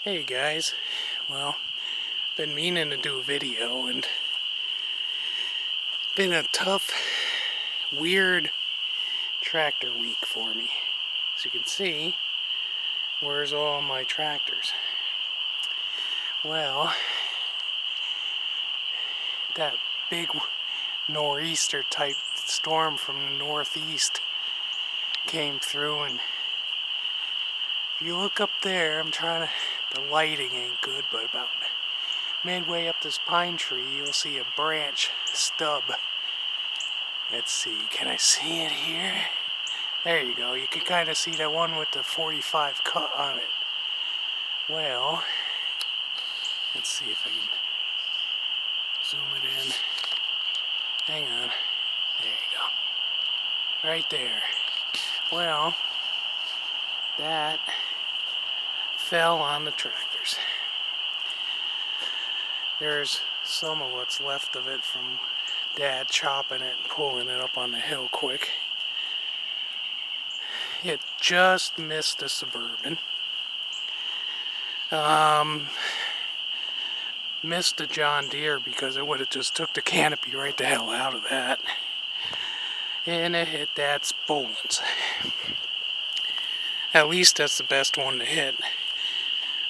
Hey guys, well, been meaning to do a video and been a tough, weird tractor week for me. As you can see, where's all my tractors? Well, that big nor'easter type storm from the northeast came through, and if you look up there, the lighting ain't good, but about midway up this pine tree, you'll see a branch stub. Let's see, can I see it here? There you go, you can kind of see that one with the 45 cut on it. Well, let's see if I can zoom it in. Hang on, there you go. Right there. Well, that fell on the tractors. There's some of what's left of it from Dad chopping it and pulling it up on the hill quick. It just missed a Suburban. Missed a John Deere because it would have just took the canopy right the hell out of that. And it hit Dad's Boland's. At least that's the best one to hit.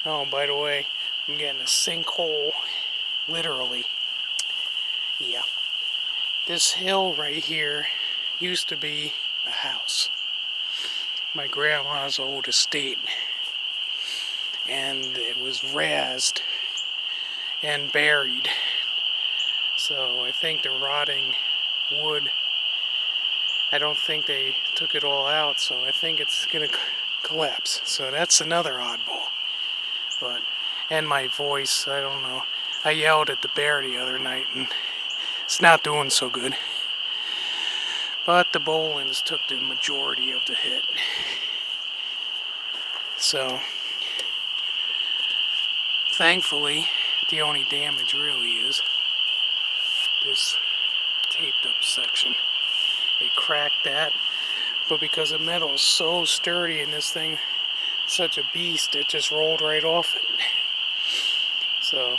Oh, by the way, I'm getting a sinkhole, literally. Yeah. This hill right here used to be a house. My grandma's old estate. And it was razed and buried. So I think the rotting wood, I don't think they took it all out, so I think it's going to collapse. So that's another oddball. And my voice, I don't know. I yelled at the bear the other night and it's not doing so good. But the Bolands took the majority of the hit. So, thankfully, the only damage really is this taped up section. They cracked that, but because the metal is so sturdy and this thing is such a beast, it just rolled right off it. So,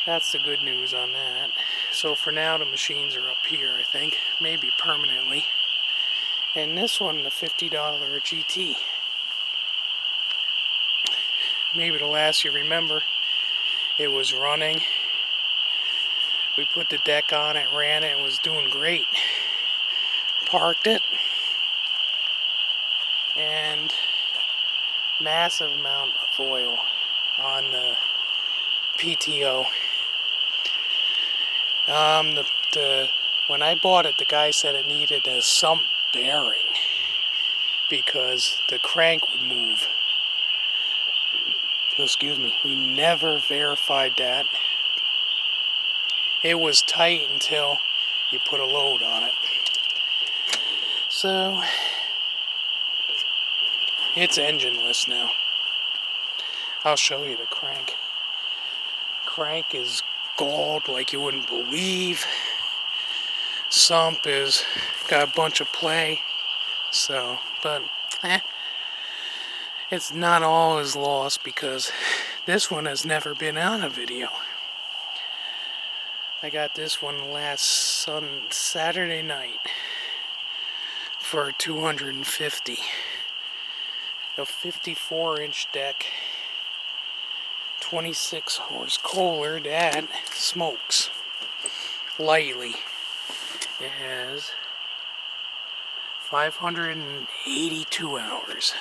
that's the good news on that. So for now, the machines are up here, I think, maybe permanently. And this one, the $50 GT. Maybe the last you remember, it was running. We put the deck on it, ran it, and was doing great. Parked it, and massive amount of oil on the PTO. When I bought it, the guy said it needed a sump bearing because the crank would move. Excuse me, we never verified that. It was tight until you put a load on it. So, it's engineless now. I'll show you the crank. Crank is gold like you wouldn't believe. Sump is got a bunch of play. So, but it's not all is lost because this one has never been on a video. I got this one last Saturday night for $250. A 54-inch deck, 26 horse Kohler that smokes lightly. It has 582 hours.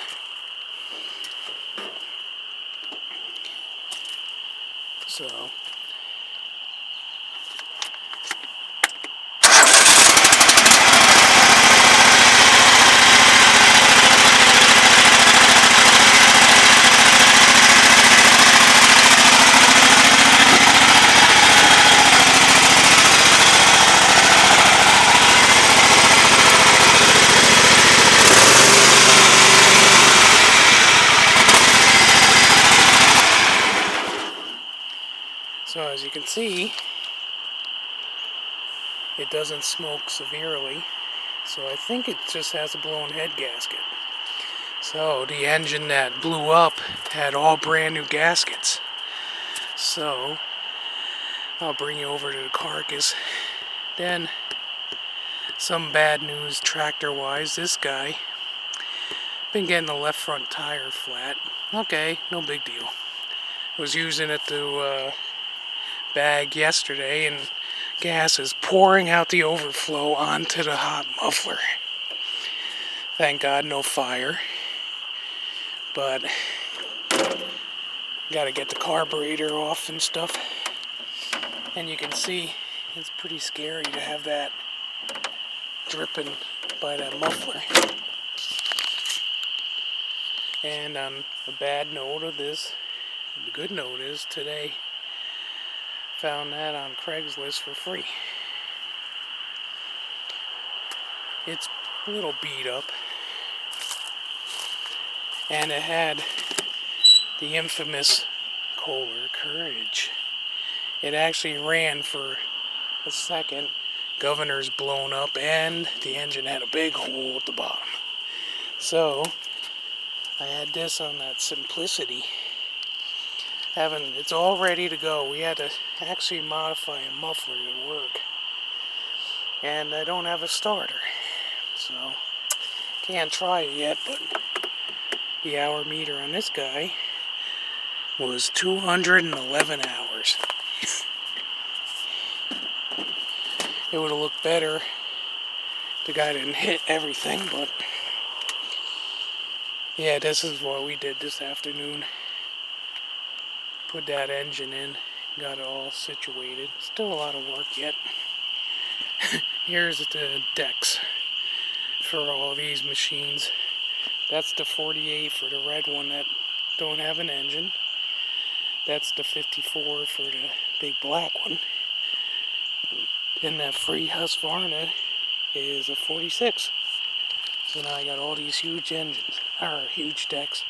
So as you can see, it doesn't smoke severely, so I think it just has a blown head gasket. So the engine that blew up had all brand new gaskets. So I'll bring you over to the carcass. Then some bad news tractor wise. This guy been getting the left front tire flat. Okay, no big deal. Was using it to bag yesterday, and gas is pouring out the overflow onto the hot muffler. Thank God no fire. But gotta get the carburetor off and stuff. And you can see it's pretty scary to have that dripping by that muffler. And on the bad note of this, the good note is today found that on Craigslist for free. It's a little beat up, and it had the infamous Kohler Courage. It actually ran for a second. Governor's blown up, and the engine had a big hole at the bottom. So I had this on that Simplicity. It's all ready to go. We had to actually modify a muffler to work, and I don't have a starter, so can't try it yet. But the hour meter on this guy was 211 hours. It would have looked better if the guy didn't hit everything, but yeah, this is what we did this afternoon. Put that engine in, got it all situated. Still a lot of work yet. Here's the decks for all these machines. That's the 48 for the red one that don't have an engine. That's the 54 for the big black one. And that free Husqvarna is a 46. So now I got all these huge engines, or huge decks.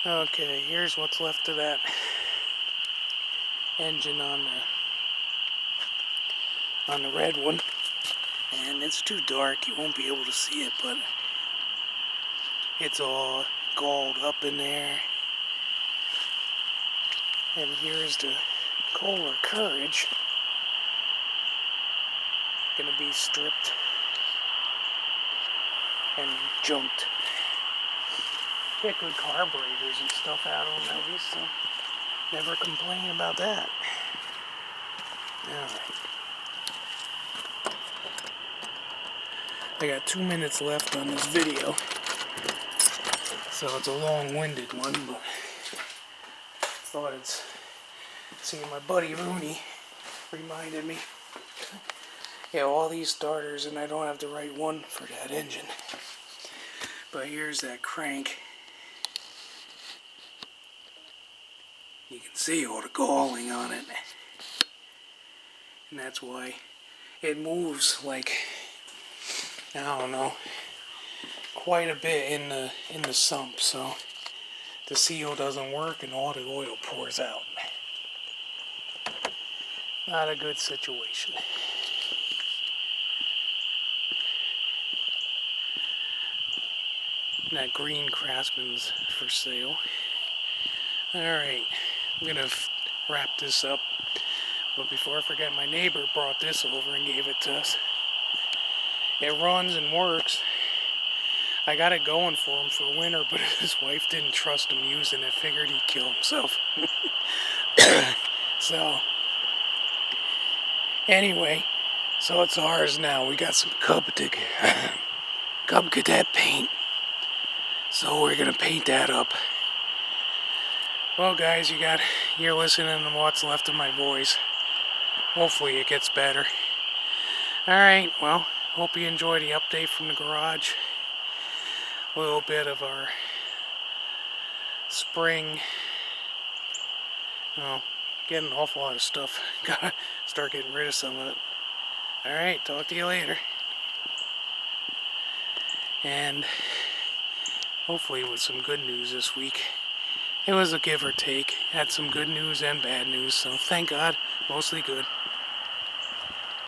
Okay, here's what's left of that engine on the red one. And it's too dark, you won't be able to see it, but it's all galled up in there. And here's the Kohler Courage. Gonna be stripped and junked. Get good carburetors and stuff out on those, so never complain about that. Alright. I got 2 minutes left on this video, so it's a long-winded one, but thought it's seeing my buddy Rooney reminded me. Yeah, all these starters, and I don't have the right one for that engine. But here's that crank. You can see all the galling on it. And that's why it moves like, I don't know, quite a bit in the sump, so the seal doesn't work and all the oil pours out. Not a good situation. That green Craftsman's for sale. Alright, I'm gonna wrap this up. But before I forget, my neighbor brought this over and gave it to us. It runs and works. I got it going for him for winter, but his wife didn't trust him using it. Figured he'd kill himself. So, anyway, so it's ours now. We got some Cub Cadet paint. So we're gonna paint that up. Well, guys, you're listening to what's left of my voice. Hopefully it gets better. Alright, well, hope you enjoy the update from the garage. A little bit of our spring. Well, getting an awful lot of stuff. Gotta start getting rid of some of it. Alright, talk to you later. And hopefully with some good news this week. It was a give or take. Had some good news and bad news, so thank God, mostly good.